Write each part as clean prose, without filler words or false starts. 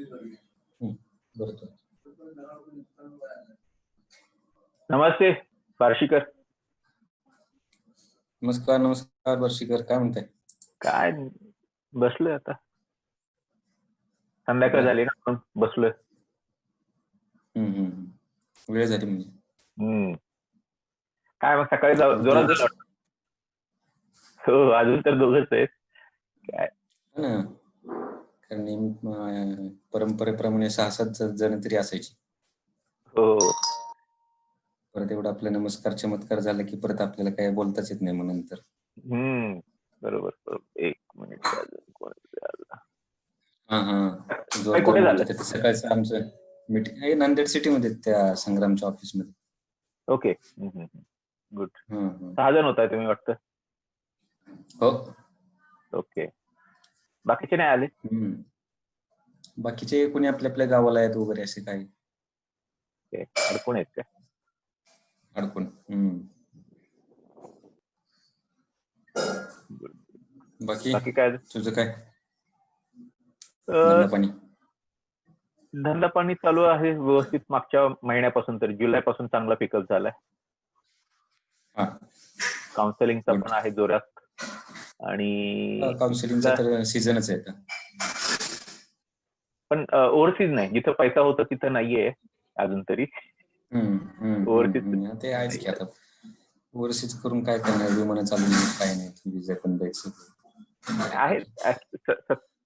बरोबर. नमस्ते बार्शीकर. नमस्कार बार्शीकर, काय म्हणताय? काय बसलोय आता, संध्याकाळ झाली ना म्हणून बसलोय. वेळ झाली म्हणजे. काय मग सकाळी जोरात झालं? हो, अजून तर दोघच आहेत. काय कारण परंपरेप्रमाणे 6-7 जण तरी असायची. हो, परत एवढं आपलं नमस्कार चमत्कार झाला की परत आपल्याला काय बोलताच येत नाही मग नंतर. बरोबर. एक मिनिट, अजून कोण जोरदार कुठे झालं? बोलत होते. सकाळचं आमचं मीटिंग आहे नांदेड सिटी मध्ये, त्या संग्रामच्या ऑफिस मध्ये. Okay, good. 6 जण होताय तुम्ही वाटतं? हो. ओके, बाकीचे नाही आले? बाकीचे कोणी आपल्या आपल्या गावाला आहेत वगैरे असे काही. अडकून आहेत का? अडकून. बाकी काय तुझं काय धंदा पाणी चालू आहे व्यवस्थित. मागच्या महिन्यापासून तर जुलैपासून चांगला पिकअप झालाय. काउन्सिलिंगचा पण आहे जोरात. आणि काउन्सिलिंगचा तर सीझनच आहे. पण ओव्हरसीज नाही, जिथं पैसा होता तिथं नाहीये अजून तरी. ओव्हरसीज ते आहेच की. आता ओव्हरसीज करून काय करणार, विमान चालू नाही, काय नाही, विजा पण द्यायचं आहे.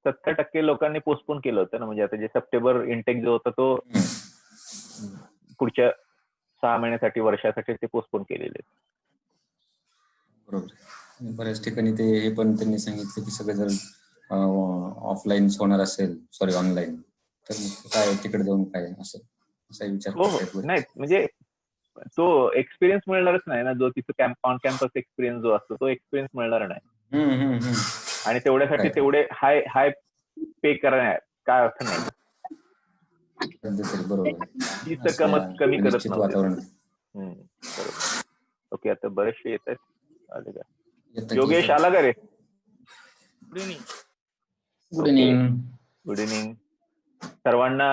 70% लोकांनी पोस्टपोन केलं होतं ना. म्हणजे आता जे सप्टेंबर इंटेक जो होता तो पुढच्या 6 महिन्यासाठी, वर्षासाठी ते पोस्टपोन केलेले. बरोबर. बऱ्याच ठिकाणी ते हे पण त्यांनी सांगितलं की सगळे जर ऑफलाईन होणार असेल, सॉरी ऑनलाईन, तर काय तिकडे जाऊन काय असं असा विचार करतायत. नाही म्हणजे तो एक्सपिरियन्स मिळणारच नाही ना, जो तिथं ऑन कॅम्पस एक्सपिरियन्स जो असतो तो एक्सपिरियन्स मिळणार नाही. आणि तेवढ्यासाठी तेवढे हाय पे करण्यात काय अर्थ नाही. कमी करत नव्हते. ओके, आता बरेचसे येत आहेत. योगेश आला का रे? Good evening. Good evening. सर्वांना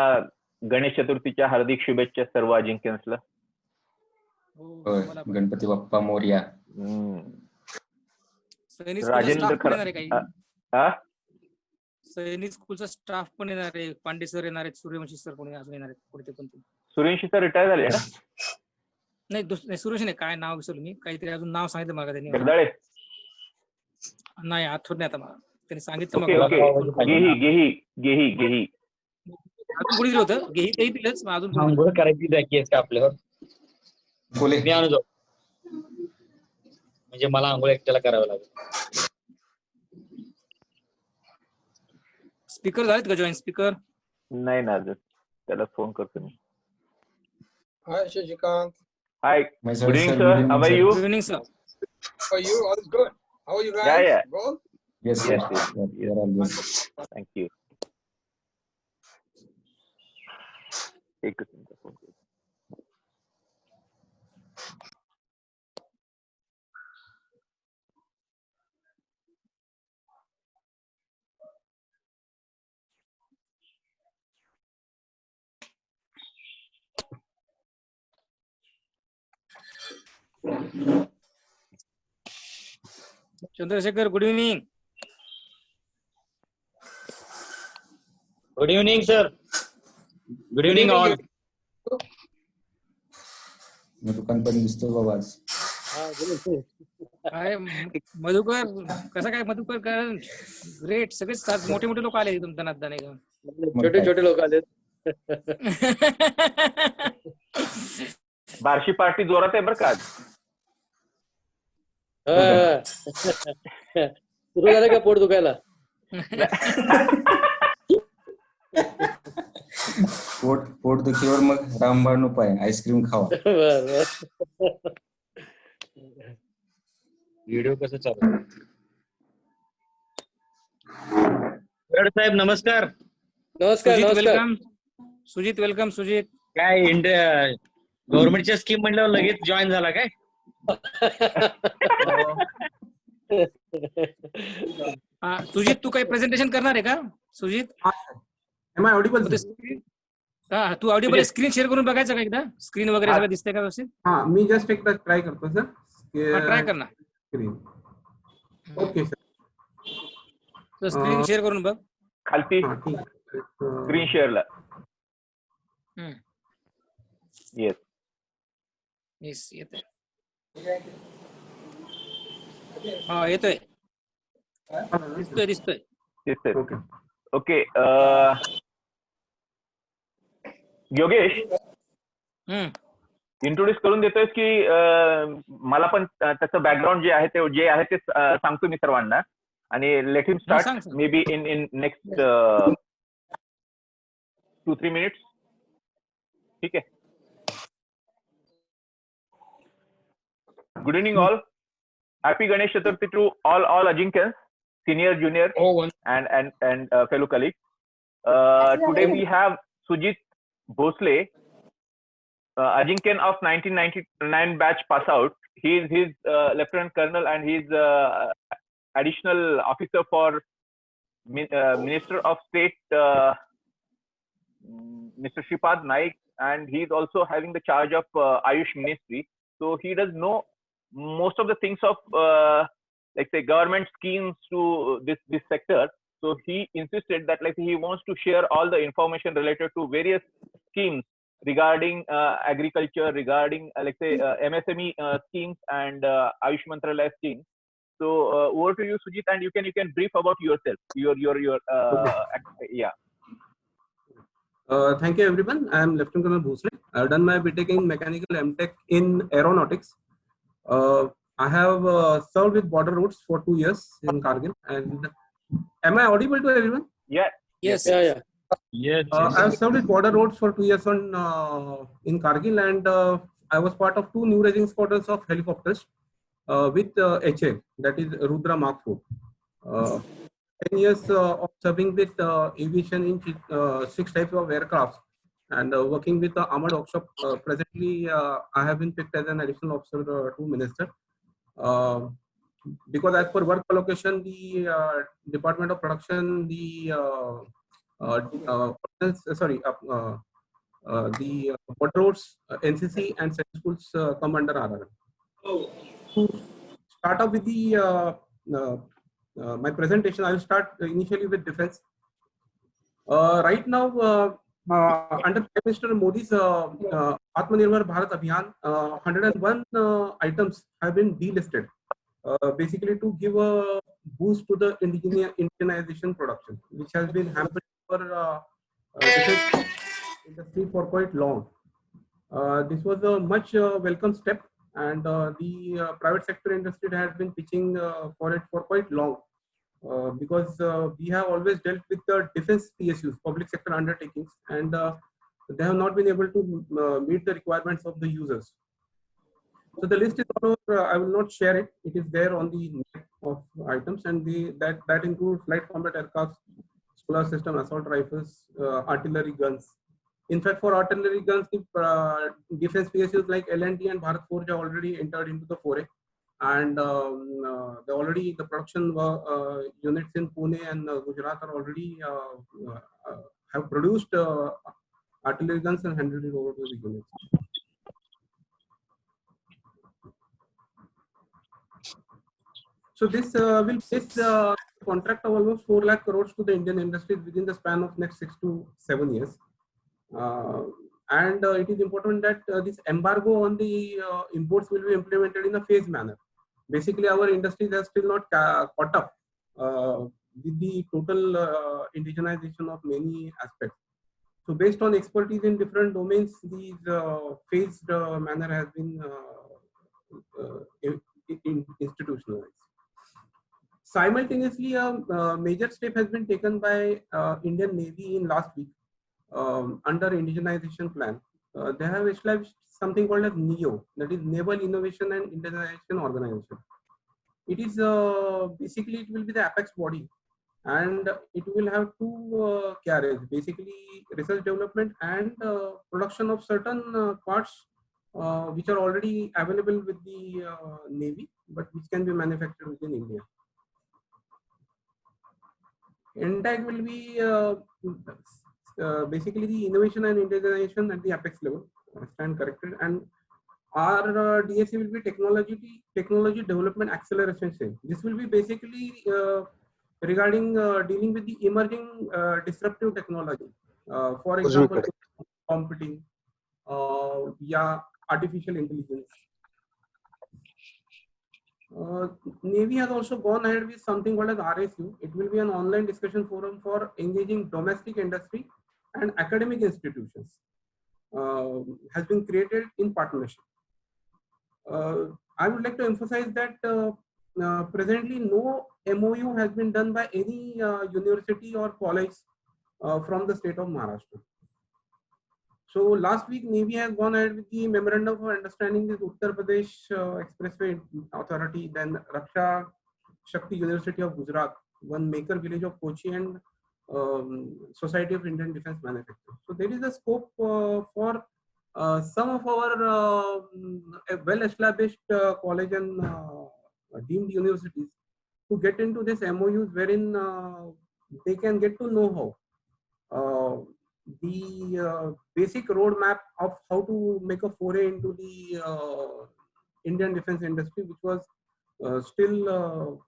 गणेश चतुर्थीच्या हार्दिक शुभेच्छा, सर्व अजिंक्यन्सला. गणपती बाप्पा मोरया. राजेंद्र सैनिक स्कूलचा स्टाफ पण येणार आहे. पांडे सर येणार आहेत, सूर्यवंशी सर पण अजून येणार आहेत. सूर्यवंशी सर रिटायर झाले ना? नाही, सूर्यवंशी नाही, काय नाव विसरलो मी. काहीतरी अजून नाव सांगितलं मला त्यांनी. नाही, आठवत नाही आता मला. त्यांनी सांगितलं गेही अजून कोणी दिलं होतं? गेही दिलंच अजून आंघोळ करायची बाकी आहे आपल्यावर. मी आणू जाऊ म्हणजे मला आंघोळ एकट्याला करावं लागेल. स्पीकर झालेत का जॉईन? स्पीकर नाही ना, त्याला फोन करतो मी. Hi, Shashikant. Hi. Good evening, sir. How are you? Good evening, sir. How are you? All is good. How are you guys? Yeah. Good? Yes. Thank you. एक minute phone करतो. Chandrashekhar, good evening. Good evening sir. Good evening all. दुकान पण दिसतोय बाबा आज. काय मधुकर, कसं काय Madhukar? Great. सगळेच मोठे मोठे लोक आले तुमच्या नादाने. छोटे लोक आले. बार्शी पार्टी जोरात आहे बरं का. सुरू झालं का पोट दुखायला? पोट दुखीवर मग रामबाण उपाय, आईस्क्रीम खावा. व्हिडिओ कसं चालू? साहेब नमस्कार. वेलकम. सुजित वेलकम. सुजित काय गव्हर्नमेंटच्या स्कीम म्हणल्यावर लगेच जॉईन झाला काय? सुजित, तू काही प्रेझेंटेशन करणार आहे का सुजित? Am I audible? मग ते हा तू ऑडिओ स्क्रीन शेअर करून बघायचं का एकदा स्क्रीन वगैरे सगळं दिसतंय का व्यवस्थित हा मी जस्ट एकदा ट्राय करतो सर. ट्राय कर ना screen. Okay sir. Screen share करून बघ खालती हा ठीक आहे. स्क्रीन शेअरला. येस येस येतोय. हा येतोय दिसतोय दिसतोय. दिसतंय. ओके. ओके योगेश इंट्रोड्यूस करून देतोय की मला पण त्याचं बॅकग्राऊंड जे आहे ते सांगतो मी सर्वांना आणि let him start may be in next 2-3 minutes. ठीक आहे. Good evening all. Happy Ganesh Chaturthi to all Ajinkans, senior, junior, and fellow colleagues. Today we have Sujit Bhosle, Ajinkan of 1999 batch pass out. He is Lieutenant Colonel and he is additional officer for Minister of State, Mr. Shripad Naik, and he is also having the charge of Ayush Ministry. So he does know most of the things of like say government schemes to this sector. So he insisted that like he wants to share all the information related to various schemes regarding agriculture, regarding like say MSME schemes and Ayush Mantralaya schemes. So over to you, Sujit, and you can brief about yourself. Your yeah. Thank you everyone. I am Lieutenant Colonel Bhosle. I have done my BTech in Mechanical, MTech in Aeronautics. I have served with border routes for 2 years in Kargil. And am I audible to everyone? Yeah. Yes. Yes. I have served with border routes for 2 years in Kargil, and I was part of 2 new raging squadrons of helicopters with HA, that is Rudra Mark 4. 10 years of serving with aviation in 6 types of aircrafts and working with the armored workshop. Presently, I have been picked as an additional officer to Minister. Because as per work allocation, the Department of Production, the border roads, NCC and Center schools come under RRM. To start off with the my presentation, I will start initially with defense. Right now, under Prime Minister Modi's Atmanirbhar Bharat Abhiyan, 101 items have been delisted, basically to give a boost to the indigenization production, which has been hampered for defense industry for quite long. This was a much welcome step, and the private sector industry has been pitching for it for quite long, because we have always dealt with the defense PSUs, public sector undertakings, and they have not been able to meet the requirements of the users. So the list is all over. I will not share it. It is there on the net of items, and that includes light combat aircraft, solar system, assault rifles, artillery guns. In fact, for artillery guns, defense PSUs like L&T and Bharat Forge have already entered into the foray, and the production units in Pune and Gujarat are already have produced artillery guns and handed it over to the units. So this will place the contract of almost 4 lakh crores to the Indian industries within the span of next 6 to 7 years. And it is important that this embargo on the imports will be implemented in a phased manner. Basically, our industries have still not caught up with the total indigenization of many aspects. So based on expertise in different domains, these phased manner has been institutionalized. Simultaneously, a major step has been taken by Indian Navy in last week under indigenization plan. They have established something called as NEO, that is Naval Innovation and Indigenization Organization. It is basically it will be the apex body, and it will have 2 carriers, basically research development and production of certain parts which are already available with the Navy, but which can be manufactured within India. NTAG will be basically the innovation and indigenization at the apex level. I stand corrected. And our DSC will be technology development acceleration cell. This will be basically regarding dealing with the emerging disruptive technology. For example, computing, artificial intelligence. Navy has also gone ahead with something called as RSU. It will be an online discussion forum for engaging domestic industry and academic institutions. Has been created in partnership. I would like to emphasize that presently no MOU has been done by any university or college from the state of Maharashtra. So last week, Navy has gone ahead with the memorandum of understanding with Uttar Pradesh Expressway Authority, then Raksha Shakti University of Gujarat, one maker village of Kochi, and Society of Indian Defence Manufacturers. So there is a scope for some of our well-established college and deemed universities to get into this MOUs, wherein they can get to know how the basic roadmap of how to make a foray into the Indian defense industry, which was still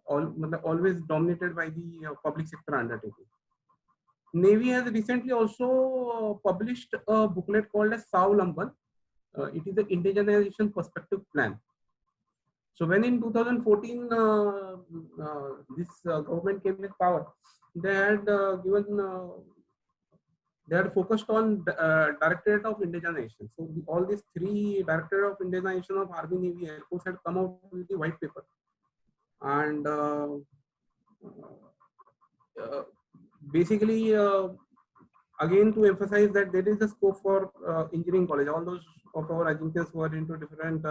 always dominated by the public sector undertaking. Navy has recently also published a booklet called as Savlamban. It is the indigenization perspective plan. So when in 2014 this government came with power, they had they had focused on Directorate of Indigenization. So all these three Directorate of Indigenization of Army, Navy, Air Force had come out with the white paper. And basically, again, to emphasize that there is a scope for engineering college. All those of our Ajinkya's who are into different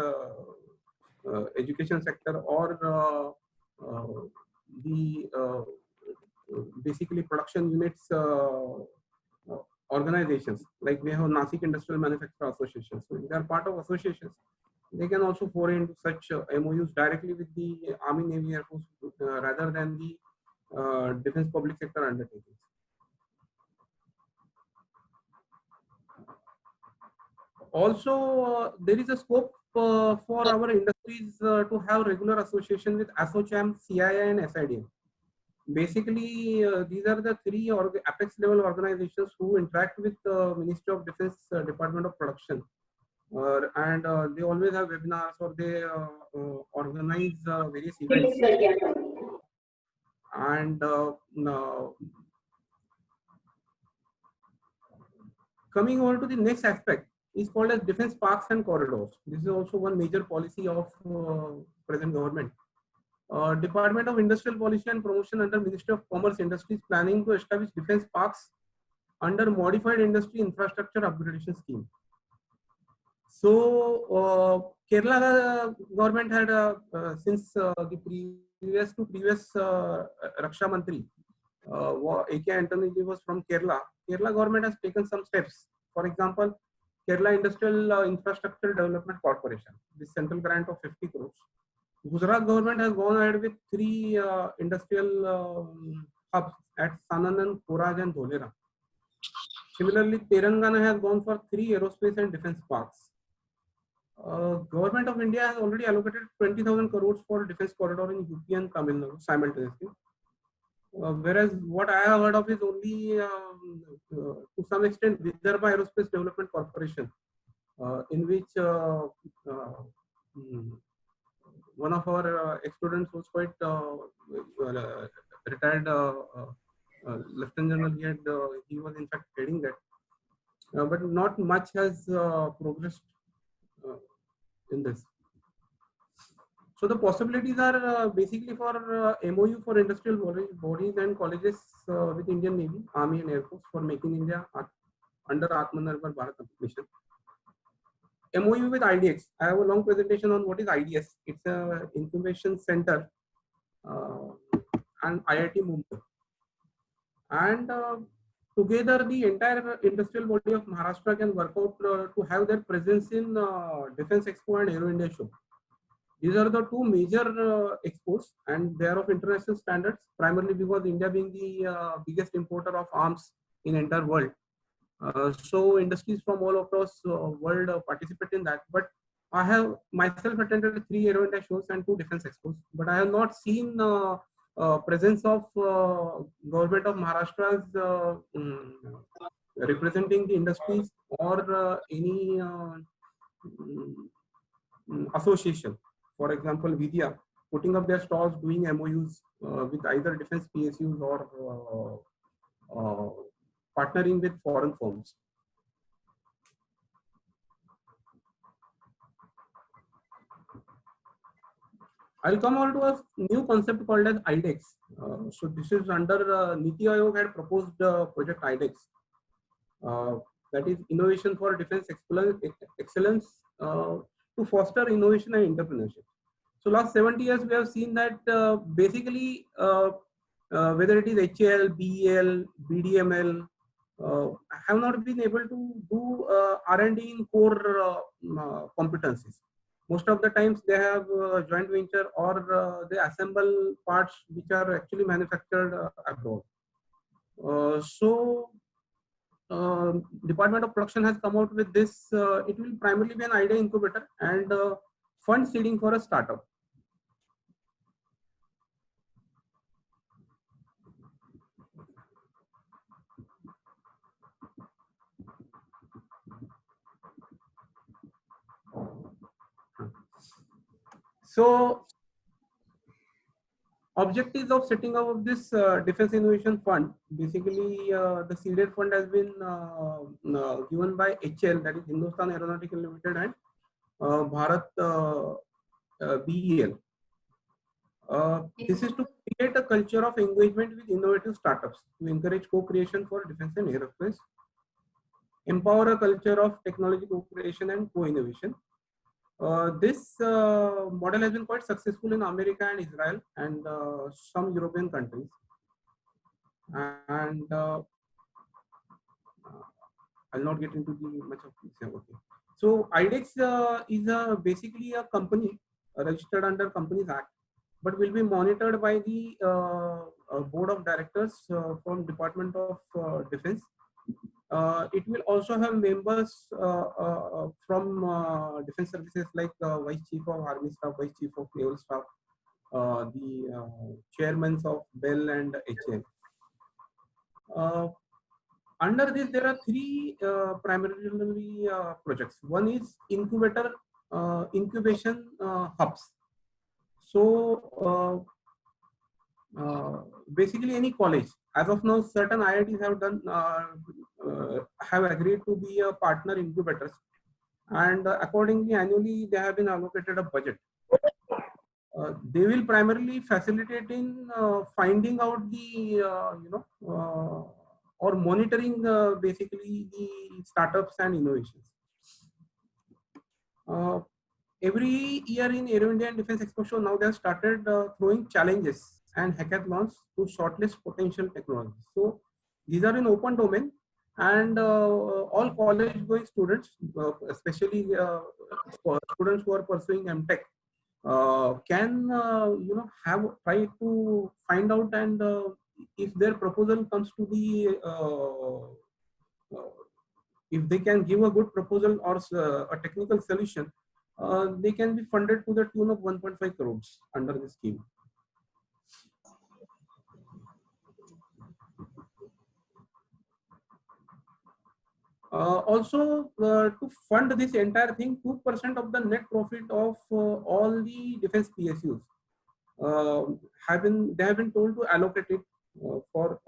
education sector or the basically production units organizations, like we have Nasik Industrial Manufacturer Association. So they are part of associations. They can also foray into such MOUs directly with the Army, Navy, Air Force rather than the defense public sector undertakings. Also, there is a scope for our industries to have regular association with ASSOCHAM, CII, and SIDM. Basically, these are the three apex level organizations who interact with the Ministry of Defense Department of Production. And they always have webinars or they organize various events. And coming over to the next aspect is called as defense parks and corridors. This is also one major policy of present government. Department of Industrial Policy and Promotion under Ministry of Commerce Industries planning to establish defense parks under Modified Industry Infrastructure Upgradation Scheme. So Kerala government had since the previous Raksha Mantri, A.K. Antony was from Kerala. Kerala government has taken some steps. For example, Kerala Industrial Infrastructure Development Corporation, this central grant of 50 crores. Gujarat government has gone ahead with 3 industrial hubs at Sanand, Koraj, and Dholera. Similarly, Telangana has gone for 3 aerospace and defense parks. Government of India has already allocated 20,000 crores for defense corridor in UP and Tamil Nadu simultaneously. Whereas what I have heard of is only to some extent Vidarbha Aerospace Development Corporation, in which one of our ex-students was quite retired Lieutenant General. He was in fact heading that, but not much has progressed in this. So the possibilities are basically for MOU for industrial bodies and colleges with Indian Navy, Army, and Air Force for making India under Atmanirbhar Bharat mission. MOU with IDX. I have a long presentation on what is IDS. It's a incubation center and IIT Mumbai. And together the entire industrial body of Maharashtra can work out to have their presence in Defense Expo and Aero India Show. These are the 2 major expos, and they are of international standards, primarily because India being the biggest importer of arms in entire world. So industries from all across world participate in that. But I have myself attended 3 Aero India shows and 2 defense expos, but I have not seen presence of government of Maharashtra's representing the industries or any association. For example, Vidya putting up their stalls, doing MOUs with either defense PSUs or partnering with foreign firms. I'll come on to a new concept called as IDEX. So this is under Niti Aayog had proposed project IDEX. That is Innovation for Defense Excellence to foster innovation and entrepreneurship. So last 70 years, we have seen that basically whether it is HAL, BEL, BDML, have not been able to do R&D in core competencies. Most of the times they have joint venture or they assemble parts which are actually manufactured abroad. So Department of Production has come out with this. It will primarily be an idea incubator and fund seeding for a startup. So objectives of setting up of this Defense Innovation Fund, basically the seeded fund has been given by HAL, that is Hindustan Aeronautical Limited, and Bharat BEL. This is to create a culture of engagement with innovative startups to encourage co-creation for defense and aerospace, empower a culture of technology co-creation and co-innovation. This model has been quite successful in America and Israel and some European countries. And I'll not get into the much of this. Okay. So IDEX is basically a company registered under Companies Act, but will be monitored by the board of directors from Department of Defense. It will also have members from defense services like Vice Chief of Army Staff, Vice Chief of Naval Staff, the chairmen of BEL and HAL. Under this, there are 3 primarily projects. One is incubation hubs. So basically any college, as of now, certain IITs have done have agreed to be a partner incubators, and accordingly annually they have been allocated a budget. They will primarily facilitate in finding out the or monitoring basically the startups and innovations. Every year in Aero India and Defense Expo Show, now they have started throwing challenges and hackathons to shortlist potential technologies. So these are in open domain, and all college going students, especially students who are pursuing MTech, can have try to find out, and if their proposal comes to the if they can give a good proposal or a technical solution, they can be funded to the tune of 1.5 crores under the scheme. Also, to fund this entire thing, 2% of the net profit of all the defense PSUs have been told to allocate it for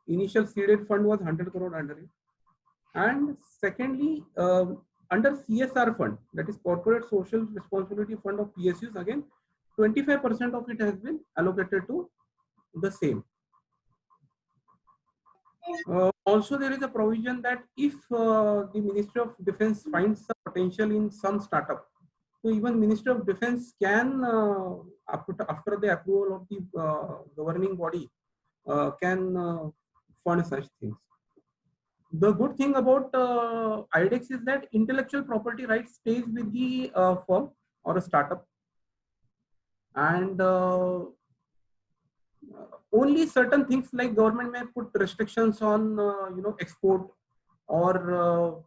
initial seeded fund was 100 crore under it, and secondly under CSR fund, that is Corporate Social Responsibility Fund of PSUs, again 25% of it has been allocated to the same. Also, there is a provision that if the Ministry of Defense finds some potential in some startup, so even Ministry of Defense can, after the approval of the governing body, can fund such things. The good thing about IDEX is that intellectual property rights stays with the firm or a startup, and only certain things like government may put restrictions on export or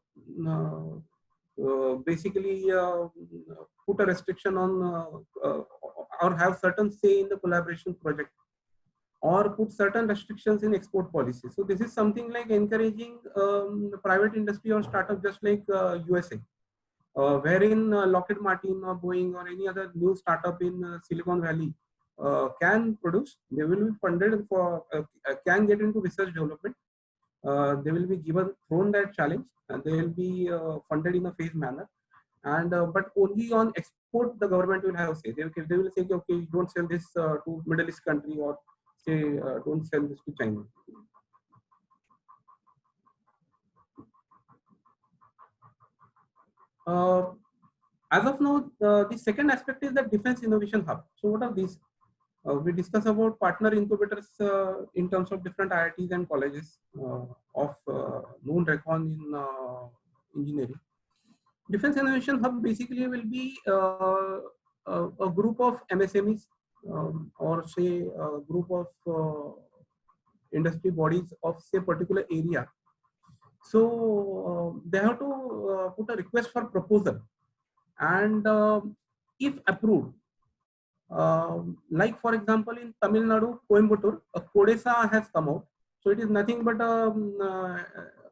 basically put a restriction on or have certain say in the collaboration project, or put certain restrictions in export policy. So this is something like encouraging private industry or startup, just like USA, wherein Lockheed Martin or Boeing or any other new startup in Silicon Valley can produce. They will be funded for, can get into research development. They will be thrown that challenge, and they will be funded in a phased manner. And but only on export the government will have say. They will say, okay, you don't sell this to Middle East country, or say don't sell this to China. As of now, the second aspect is the Defense Innovation Hub. So what are these? We discuss about partner incubators in terms of different IITs and colleges of known recon in engineering. Defense Innovation Hub basically will be a group of MSMEs or say a group of industry bodies of say particular area. So they have to put a request for proposal, and if approved, like for example in Tamil Nadu, Coimbatore, a CODESA has come out. So it is nothing but a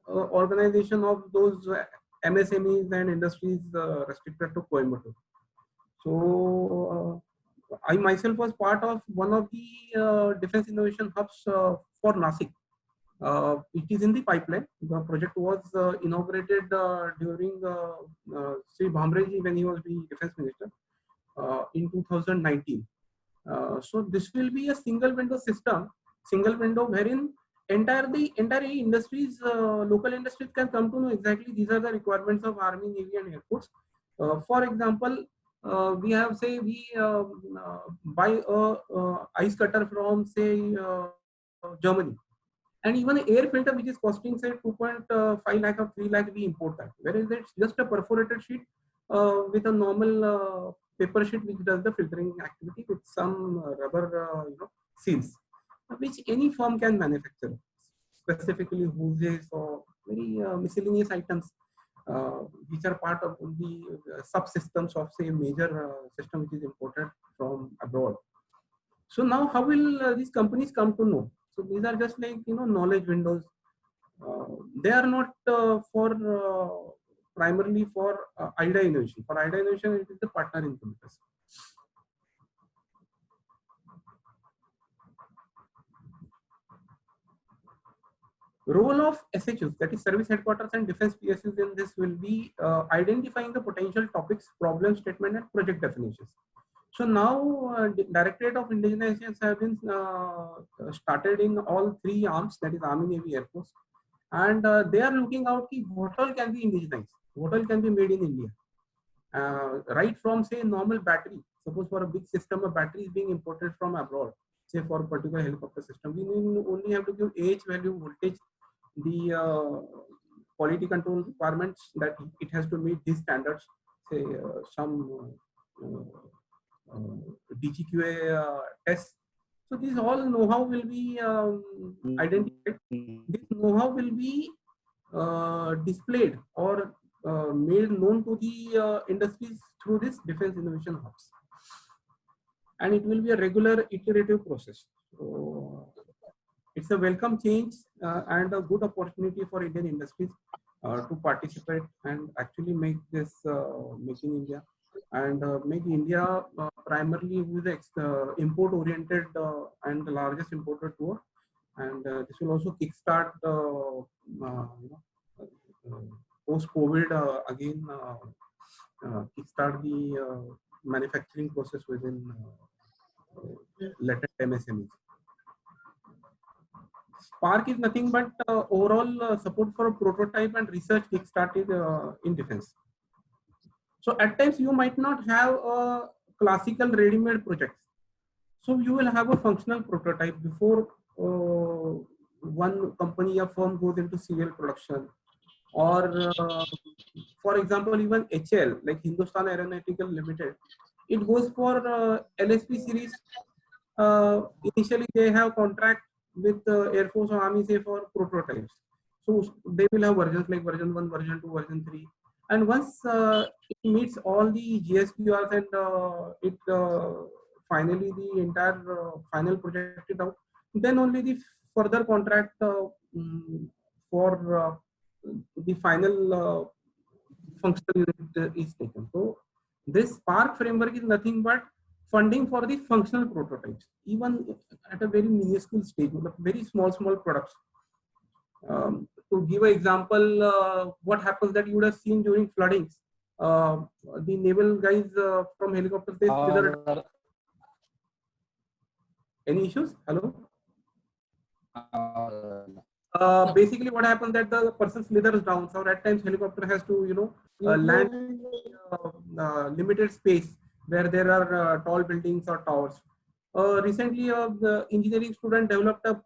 organization of those MSMEs and industries restricted to Coimbatore. So I myself was part of one of the defense innovation hubs for Nasik. It is in the pipeline. The project was inaugurated during Sri Bhamreji when he was the defense minister in 2019. So this will be a single window system, single window wherein entire industries, local industries can come to know exactly these are the requirements of Army, Navy, and Air Force. For example, we have say we buy a ice cutter from say Germany, and even an air filter which is costing say 2.5 lakh or 3 lakh, we import that. Whereas it's just a perforated sheet with a normal paper sheet which does the filtering activity with some rubber seals, which any firm can manufacture, specifically hoses or very miscellaneous items which are part of the subsystems of say major system which is imported from abroad. So now how will these companies come to know? So these are just like knowledge windows. They are not for primarily for idea innovation. For idea innovation, it is the partner incubators. Role of SHUs, that is service headquarters and defense PSUs, in this will be identifying the potential topics, problem statement, and project definitions. So now Directorate of Indigenizations have been started in all three arms, that is Army, Navy, Air Force, and they are looking out what all can be indigenized, what all can be made in India. Right from say normal battery, suppose for a big system a battery is being imported from abroad, say for a particular helicopter system, we only have to give AH value, voltage, the quality control requirements that it has to meet these standards, say some DGQA tests. So these all know-how will be identified. This know-how will be displayed or made known to the industries through this defense innovation hubs, and it will be a regular iterative process. So it's a welcome change and a good opportunity for Indian industries to participate and actually make this Make in India, and make India primarily who is import oriented and the largest importer tour, and this will also kickstart post COVID again kickstart the manufacturing process within latent MSMEs. Spark is nothing but overall support for a prototype and research kickstarted in defense. So at times you might not have a classical ready-made project. So you will have a functional prototype before one company or firm goes into serial production. Or for example, even HL, like Hindustan Aeronautical Limited, it goes for LSP series initially they have contract with Air Force or Army, say, for prototypes. So they will have versions like version 1, version 2, version 3. And once it meets all the GSQRs and finally the entire final project is out, then only the further contract for the final functional unit is taken. So this Spark framework is nothing but funding for the functional prototypes, even at a very minuscule stage, very small products. To give an example, what happens that you would have seen during floodings, the naval guys from helicopters, they slither. Any issues? Hello? Basically what happens that the person slithers down, so at times helicopter has to land limited space where there are tall buildings or towers. Recently the engineering student developed a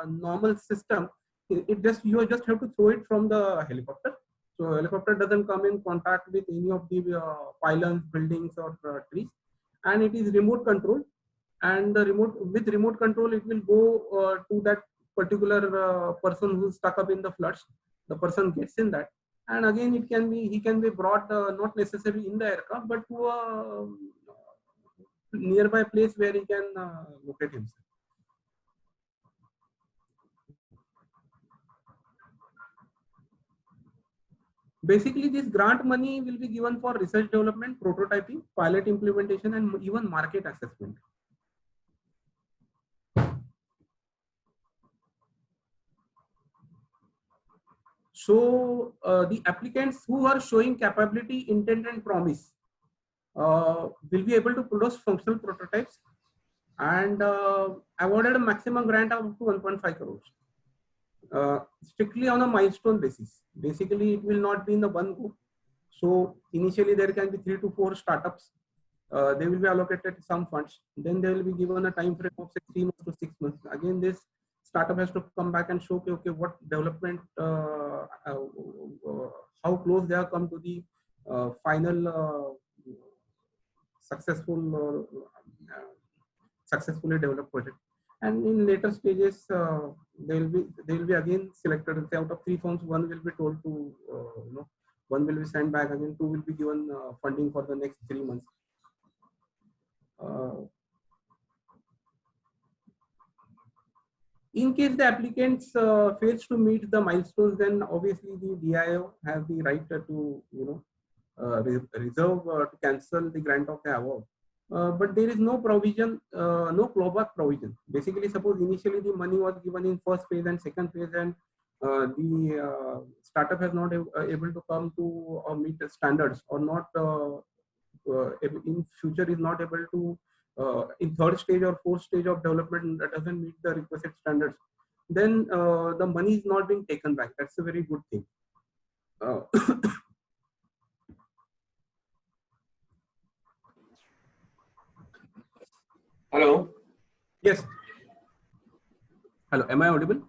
normal system. You just have to throw it from the helicopter, so helicopter doesn't come in contact with any of the pylons, buildings or trees, and it is remote controlled, and with remote control it will go to that particular person who's stuck up in the floods. The person gets in that, and again he can be brought not necessarily in the aircraft but to a nearby place where he can locate himself. Basically, this grant money will be given for research development, prototyping, pilot implementation, and even market assessment. So the applicants who are showing capability, intent, and promise will be able to produce functional prototypes and awarded a maximum grant of up to 1.5 crores. Strictly on a milestone basis. Basically, it will not be in the one go. So initially there can be 3 to 4 startups. They will be allocated some funds. Then they will be given a time frame of 3 months to 6 months. Again, this startup has to come back and show okay, what development, how close they have come to the final successfully developed project. And in later stages, they will be again selected. Say out of 3 firms, one will be told to one will be sent back. Again, 2 will be given funding for the next 3 months. In case the applicants fails to meet the milestones, then obviously the DIO have the right to reserve to cancel the grant of the award. But there is no provision, no clawback provision. Basically, suppose initially the money was given in first phase and second phase, and the startup has not able to come to meet the standards, or not in future is not able to in third stage or fourth stage of development that doesn't meet the requested standards, then the money is not being taken back. That's a very good thing. Hello. Yes. Hello. Am I audible?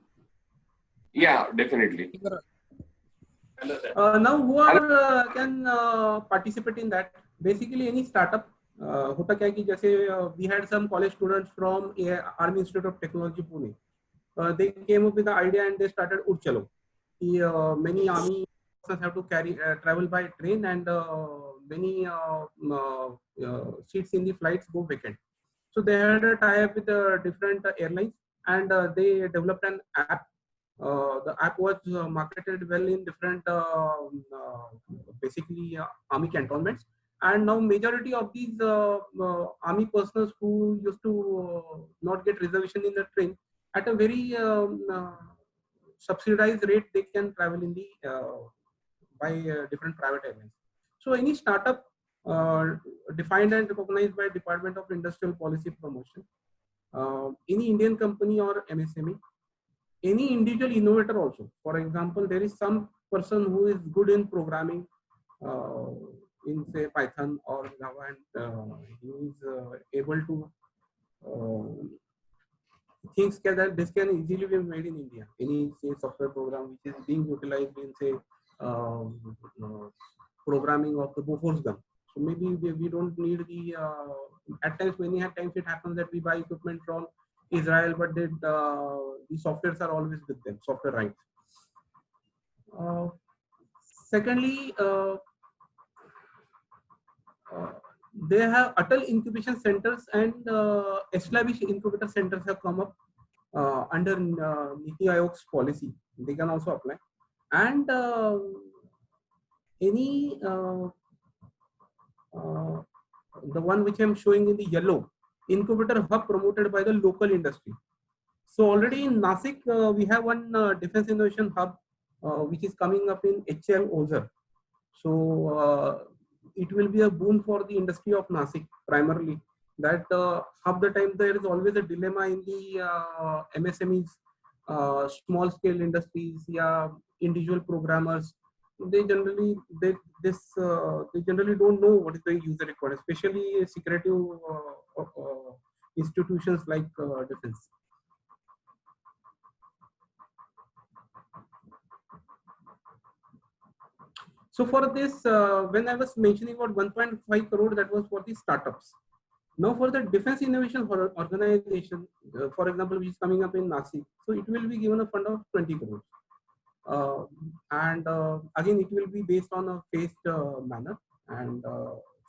Yeah, definitely. Now, who can participate in that? Basically, any startup. होता क्या कि जैसे we had some college students from Army Institute of Technology Pune. They came up with the idea and they started Urchalo. Many army officers have to travel by train, and many seats in the flights go vacant. So they had a tie-up with different airlines, and they developed an app. The app was marketed well in different basically army cantonments. And now majority of these army personnel who used to not get reservation in the train, at a very subsidized rate, they can travel in the by different private airlines. So any startup defined and recognized by Department of Industrial Policy Promotion, any Indian company or MSME, any individual innovator also. For example, there is some person who is good in programming in say Python or Java, and he is able to things that this can easily be made in India. Any say software program which is being utilized in say programming of the Bofors gun. So maybe we don't need the at times, many times it happens that we buy equipment from Israel, but the softwares are always with them, software rights. Secondly, they have Atal incubation centers and established incubator centers have come up under Niti Aayog's policy. They can also apply. And the one which I'm showing in the yellow, incubator hub promoted by the local industry. So already in Nasik, we have one defense innovation hub which is coming up in HCL Ozar. So it will be a boon for the industry of Nasik primarily. That half the time there is always a dilemma in the MSMEs, small scale industries, individual programmers. They generally they generally don't know what is the user required, especially secretive institutions like defense. So for this, when I was mentioning about 1.5 crore, that was for the startups. Now for the defense innovation organization, for example, which is coming up in Nasik, so it will be given a fund of 20 crores. And again, it will be based on a phased manner, and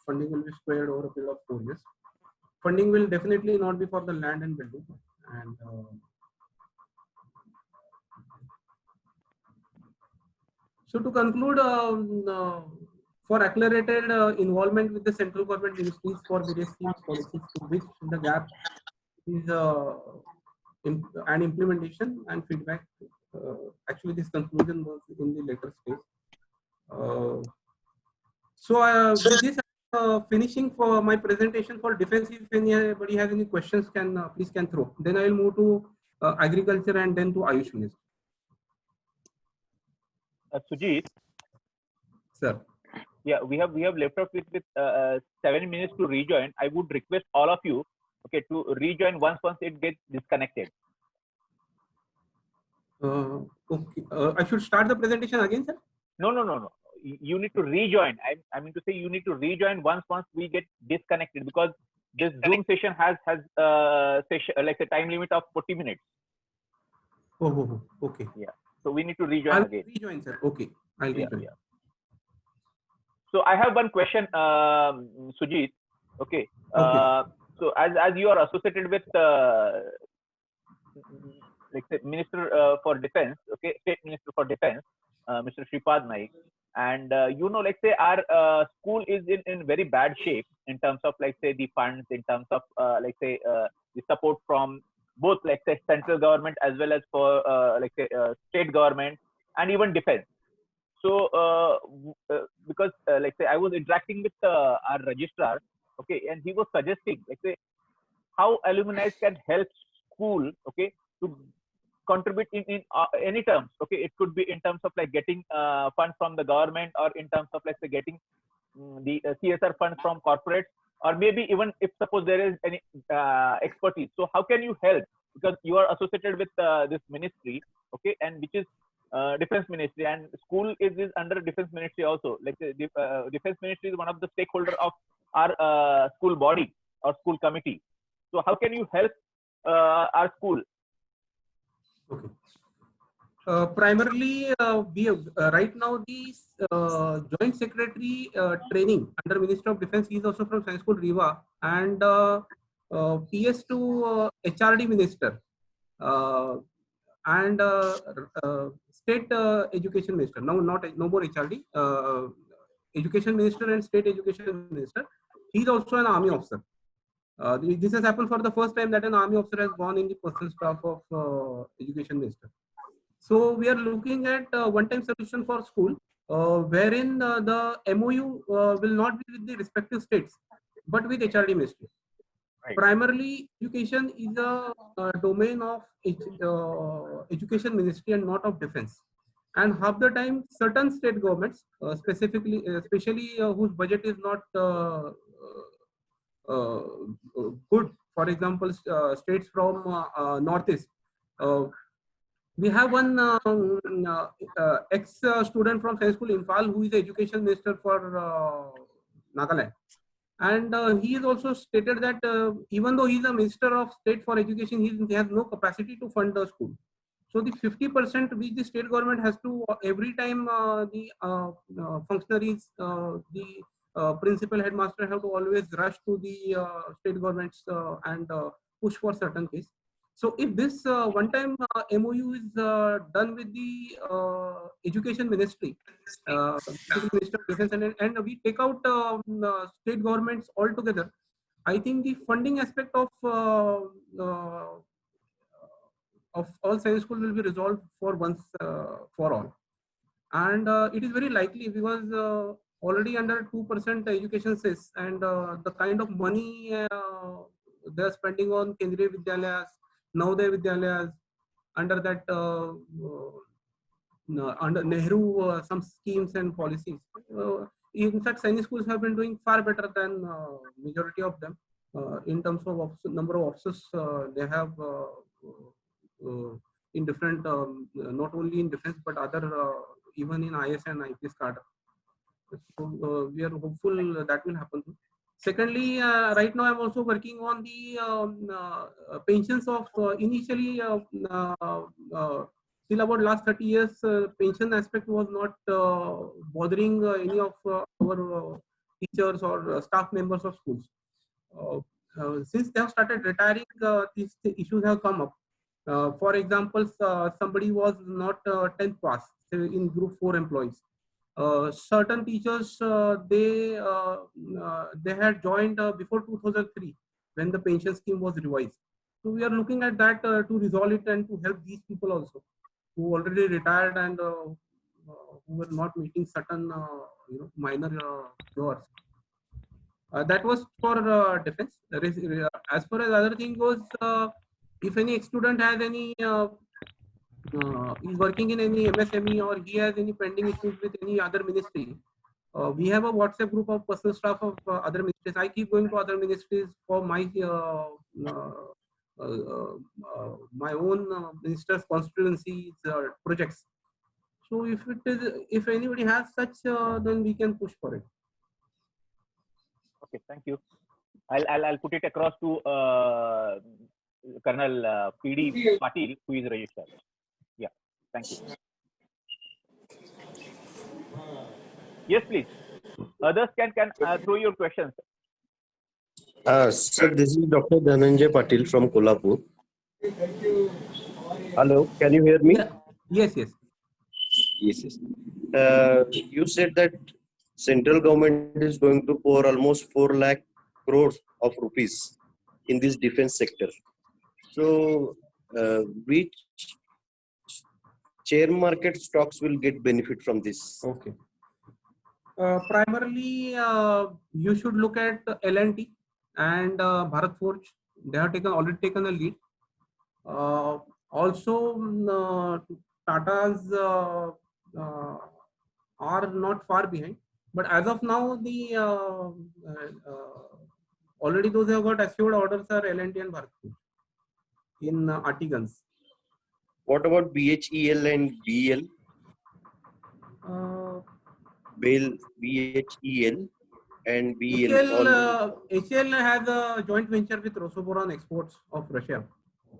funding will be spread over a period of 4 years. Funding will definitely not be for the land and building. And so to conclude, for accelerated involvement with the central government ministries for various schemes, policies to which the gap is and implementation and feedback. Actually, this conclusion was in the later stage. With this, finishing for my presentation for defense. If anybody has any questions, please throw. Then I will move to agriculture and then to Ayush Ministry. Sujit, sir. Yeah, we have left off with 7 minutes to rejoin. I would request all of you, okay, to rejoin once it gets disconnected. Okay. I should start the presentation again, sir? No. You need to rejoin. I mean to say you need to rejoin once we get disconnected, because this Zoom session has like a time limit of 40 minutes. Oh, okay. Yeah. So we need to rejoin again. Rejoin, sir. Okay. I'll rejoin. Yeah. So I have one question, Sujit. Okay. So as you are associated with like the Minister for Defense, okay, State Minister for Defense, Mr. Shripad Naik, and like say our school is in very bad shape in terms of like say the funds, in terms of like say the support from both like say central government as well as for like say state government and even defense. So because like say I was interacting with our registrar, okay, and he was suggesting like say how alumni can help school, okay, to contribute in any terms. Okay, it could be in terms of like getting funds from the government, or in terms of like say getting the CSR funds from corporates, or maybe even if suppose there is any expertise. So how can you help? Because you are associated with this ministry, okay, and which is defense ministry, and school is under defense ministry also. Like the defense ministry is one of the stakeholder of our school body or school committee. So how can you help our school? Okay. Primarily, we right now the Joint Secretary training under Ministry of Defense is also from Science School Riva, and PS to HRD Minister and State Education Minister. No more HRD. Education Minister and State Education Minister. He is also an Army officer. This has happened for the first time that an Army officer has gone in the personal staff of Education Minister. So we are looking at one-time solution for school, wherein the MOU will not be with the respective states, but with HRD Ministry. Right. Primarily, education is a domain of Education Ministry and not of Defense. And half the time, certain state governments, especially whose budget is not good. For example, states from Northeast. We have one ex-student from Science School Imphal who is the Education Minister for Nagaland. And he has also stated that even though he is a Minister of State for Education, he has no capacity to fund the school. So the 50% which the state government has to every time the functionaries, the principal headmaster have to always rush to the state governments and push for certain case. So if this one-time MOU is done with the Education Ministry, Minister of Defense, and we take out state governments altogether, I think the funding aspect of all science schools will be resolved for once for all. And it is very likely because already under 2% education cess, and the kind of money they are spending on Kendriya Vidyalayas, Navodaya Vidyalayas, under that under Nehru some schemes and policies. In fact, science schools have been doing far better than majority of them in terms of number of officers they have in different, not only in defense but other even in IS and IPS cadre. So we are hopeful that will happen. Secondly, right now I'm also working on the pensions of initially till about last 30 years, pension aspect was not bothering any of our teachers or staff members of schools. Since they have started retiring, these issues have come up. For example, somebody was not 10th pass in group 4 employees. Certain teachers, they had joined before 2003 when the pension scheme was revised. So we are looking at that to resolve it and to help these people also who already retired and who were not meeting certain minor hours. That was for defense. As far as other thing goes, if any student has any is working in any MSME or he has any pending issues with any other ministry, we have a WhatsApp group of personal staff of other ministries. I keep going to other ministries for my my own minister's constituencies projects. So if anybody has such, then we can push for it. Okay, thank you. I'll put it across to Colonel PD Patil, who is registered. Yeah, thank you. Yes, please. Others can throw your questions. Sir, this is Dr. Dhananjay Patil from Kolhapur. Hello, can you hear me? Yes, yes. Yes, yes. You said that central government is going to pour almost 4 lakh crores of rupees in this defense sector. So, which share market stocks will get benefit from this? Okay. Primarily, you should look at L&T and Bharat Forge. They have already taken a lead. Also, Tata's are not far behind. But as of now, the already those who have got assured orders are L&T and Bharat Forge in RT guns. What about BHEL and BEL? BHEL and BEL. HEL has a joint venture with Rosoboron Exports of Russia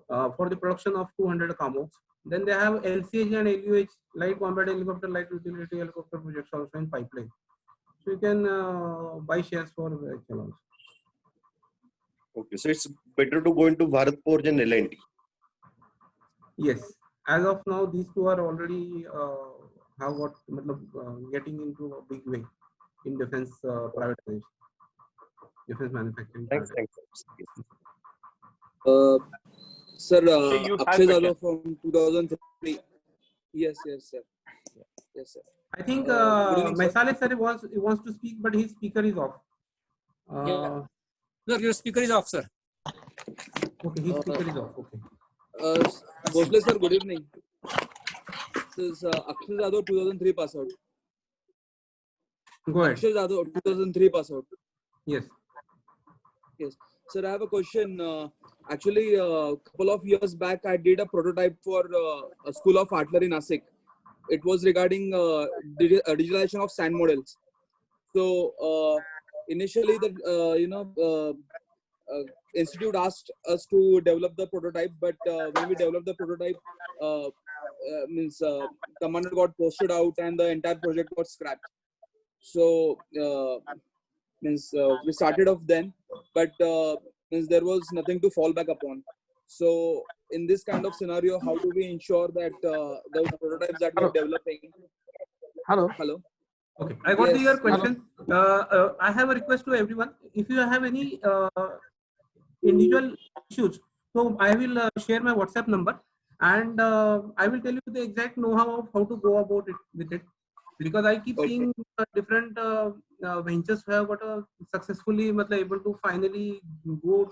for the production of 200 Kamos. Then they have LCH and LUH, light combat helicopter, light utility helicopter projects also in pipeline. So you can buy shares for HEL also. Okay, so it's better to go into Bharat Forge and L&T. Yes, as of now, these two are already have got getting into a big way in defense privatization, defense manufacturing. Thanks. Sir, Akshay Jadhav from 2003. Yes, sir. Yes, sir. I think Maisale sir wants to speak, but his speaker is off. Yeah. Sir, your speaker is off, sir. Okay, his speaker is off. Okay. Bhosle sir, good evening. This is Akshay Jadhav, 2003 pass out. Go ahead. Akshay Jadhav, 2003 pass out. Yes. Yes. Sir, I have a question. Actually, a couple of years back, I did a prototype for a School of Artillery in Nasik. It was regarding digitalization of SAN models. So, initially the institute asked us to develop the prototype, but when we developed the prototype, commander got posted out and the entire project got scrapped. So we started off then, but there was nothing to fall back upon. So in this kind of scenario, how do we ensure that the prototypes that we are developing? Hello. Okay, I got Yes. your question. I have a request to everyone. If you have any individual issues, so I will share my WhatsApp number, and I will tell you the exact know-how of how to go about it with it, because I keep seeing different ventures who have got successfully able to finally go